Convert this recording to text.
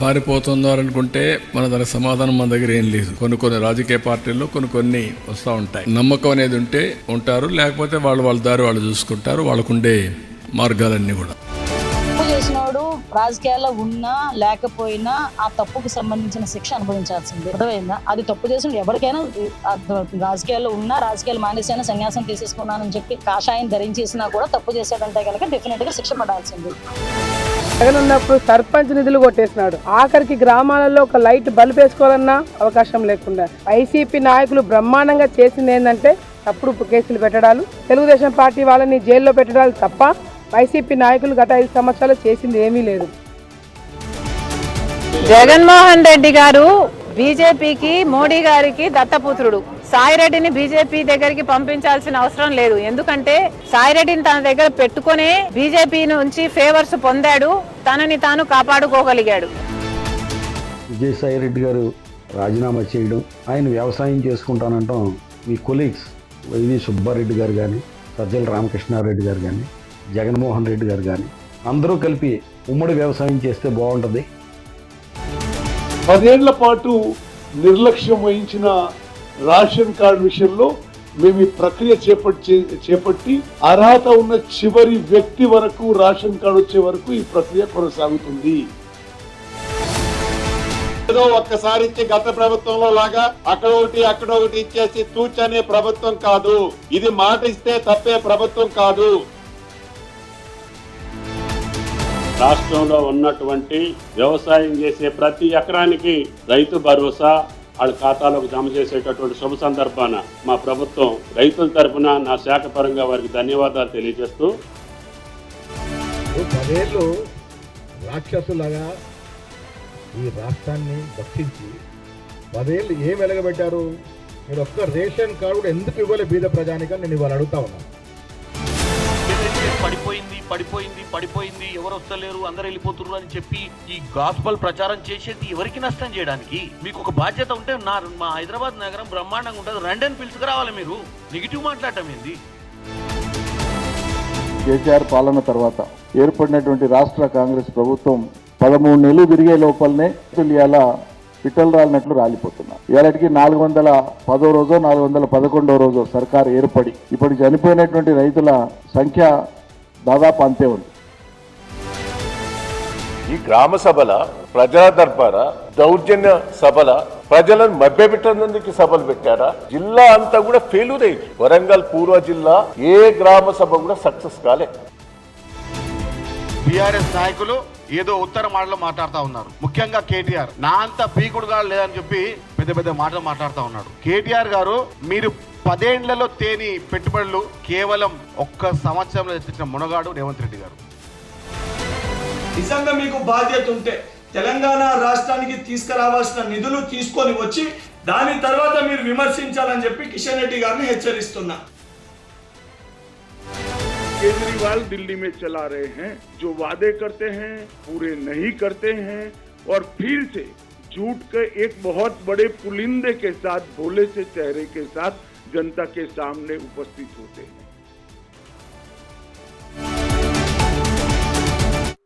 పారిపోతుందో అనుకుంటే మన దానికి సమాధానం మన దగ్గర ఏం లేదు. కొన్ని రాజకీయ పార్టీల్లో కొన్ని వస్తూ ఉంటాయి. నమ్మకం అనేది ఉంటే ఉంటారు, లేకపోతే వాళ్ళ దారి వాళ్ళు చూసుకుంటారు. వాళ్ళకుండే మార్గాలన్నీ కూడా. చేసినోడు రాజకీయాల్లో ఉన్నా లేకపోయినా ఆ తప్పుకు సంబంధించిన శిక్ష అనుభవించాల్సింది. అర్థమైందా? అది తప్పు చేసిన ఎవరికైనా రాజకీయాల్లో ఉన్నా, రాజకీయాలు మానేసైనా సన్యాసం తీసేసుకున్నానని చెప్పి కాషాయం ధరించేసినా కూడా తప్పు చేశాడంటే కనుక డెఫినెట్ గా శిక్ష పడాల్సింది. జగన్ ఉన్నప్పుడు సర్పంచ్ నిధులు కొట్టేసినాడు. ఆఖరికి గ్రామాలలో ఒక లైట్ బల్బ్ వేసుకోవాలన్నా అవకాశం లేకుండా. వైసీపీ నాయకులు బ్రహ్మాండంగా చేసింది ఏంటంటే తప్పుడు కేసులు పెట్టడాలు, తెలుగుదేశం పార్టీ వాళ్ళని జైల్లో పెట్టడాలు తప్ప వైసీపీ నాయకులు గత 5 సంవత్సరాలు చేసింది ఏమీ లేదు. జగన్మోహన్ రెడ్డి గారు బీజేపీకి, మోడీ గారికి దత్తపుత్రుడు. సాయిరెడ్డిని బీజేపీ దగ్గరికి పంపించాల్సిన అవసరం లేదు. ఎందుకంటే సాయిరెడ్డిని తన దగ్గర పెట్టుకునే బీజేపీ నుంచి ఫేవర్స్ పొందాడు, తనని తాను కాపాడుకోగలిగాడు. విజయసాయిరెడ్డి గారు రాజీనామా చేయడం, ఆయన వ్యవసాయం చేసుకుంటానంటాం. మీ కొలీగ్స్ వైవి సుబ్బారెడ్డి గారు కానీ, సజ్జల రామకృష్ణారెడ్డి గారు కానీ, జగన్మోహన్ రెడ్డి గారు కానీ అందరూ కలిపి ఉమ్మడి వ్యవసాయం చేస్తే బాగుంటుంది. 10 ఏళ్ల పాటు నిర్లక్ష్యం వహించిన రేషన్ కార్డు విషయంలో మేము ఈ ప్రక్రియ చేపట్టి అర్హత ఉన్న చివరి వ్యక్తి వరకు రేషన్ కార్డు వచ్చే వరకు ఈ ప్రక్రియ కొనసాగుతుంది. ఏదో ఒక్కసారి ఇచ్చి గత ప్రభుత్వంలో లాగా అక్కడ ఒకటి ఇచ్చేసి తూచనే ప్రభుత్వం కాదు. ఇది మాట ఇస్తే తప్పే ప్రభుత్వం కాదు. రాష్ట్రంలో ఉన్నటువంటి వ్యవసాయం చేసే ప్రతి ఎకరానికి రైతు భరోసా వాళ్ళ ఖాతాలోకి జమ చేసేటటువంటి శుభ సందర్భాన మా ప్రభుత్వం రైతుల తరఫున నా శాఖ పరంగా వారికి ధన్యవాదాలు తెలియజేస్తూ, 10 ఏళ్ళు రాక్షసులాగా ఈ రాష్ట్రాన్ని భక్షించి 10 ఏళ్ళు ఏం వెలగబెట్టారు? మీరు ఒక్క రేషన్ కార్డు కూడా ఎందుకు ఇవ్వలే బీద ప్రజానికని నేను ఇవాళ అడుగుతా ఉన్నా. పడిపోయింది ఎవరు వస్తలేరు, అందరు వెళ్ళిపోతున్నారు అని చెప్పి ఈ గాస్పల్ ప్రచారం చేసేది ఎవరికి నష్టం చేయడానికి? మీకు ఒక బాధ్యత ఉంటే మా హైదరాబాద్ నగరం బ్రహ్మాండంగా ఉంటుంది, రండి పిలుచుకురావాలి. మీరు నెగిటివ్ మాట్లాడటం ఏంది? కేసీఆర్ పాలన తర్వాత ఏర్పడినటువంటి రాష్ట్ర కాంగ్రెస్ ప్రభుత్వం 13 నెలలు తిరిగే లోపలనే ఇలా పిట్టలు రాలినట్లు రాలిపోతున్నారు. ఇవాళకి 410వ రోజో 411వ రోజో సర్కారు ఏర్పడి ఇప్పటికి చనిపోయినటువంటి రైతుల సంఖ్య దాదాపు అంతే ఉంది. ఈ గ్రామ సభల, ప్రజా దర్బార, దౌర్జన్య సభల ప్రజలను మభ్యపెట్టేందుకు సభలు పెట్టారా? జిల్లా అంతా కూడా ఫెయిల్యూర్ అయింది. వరంగల్ పూర్వ జిల్లా ఏ గ్రామ సభ కూడా సక్సెస్ కాలే. బీఆర్ఎస్ నాయకులు ఏదో ఉత్తర మాటలు మాట్లాడుతూ ఉన్నారు. ముఖ్యంగా కేటీఆర్ నా అంత పీకుడుగా లేదని చెప్పి పెద్ద మాటలు మాట్లాడుతూ ఉన్నాడు. కేటీఆర్ గారు, మీరు 10 ఏళ్లలో తేని పెట్టుబడులు కేవలం 1 సంవత్సరంలో తెచ్చిన మునగాడు రేవంత్ రెడ్డి గారు. నిజంగా మీకు బాధ్యత ఉంటే తెలంగాణ రాష్ట్రానికి తీసుకురావాల్సిన నిధులు తీసుకొని వచ్చి దాని తర్వాత మీరు విమర్శించాలని చెప్పి కిషన్ రెడ్డి గారిని హెచ్చరిస్తున్నా. केजरीवाल दिल्ली में चला रहे हैं, जो वादे करते हैं पूरे नहीं करते हैं और फिर से झूठ के एक बहुत बड़े पुलिंदे के साथ, भोले से चेहरे के साथ जनता के सामने उपस्थित होते हैं।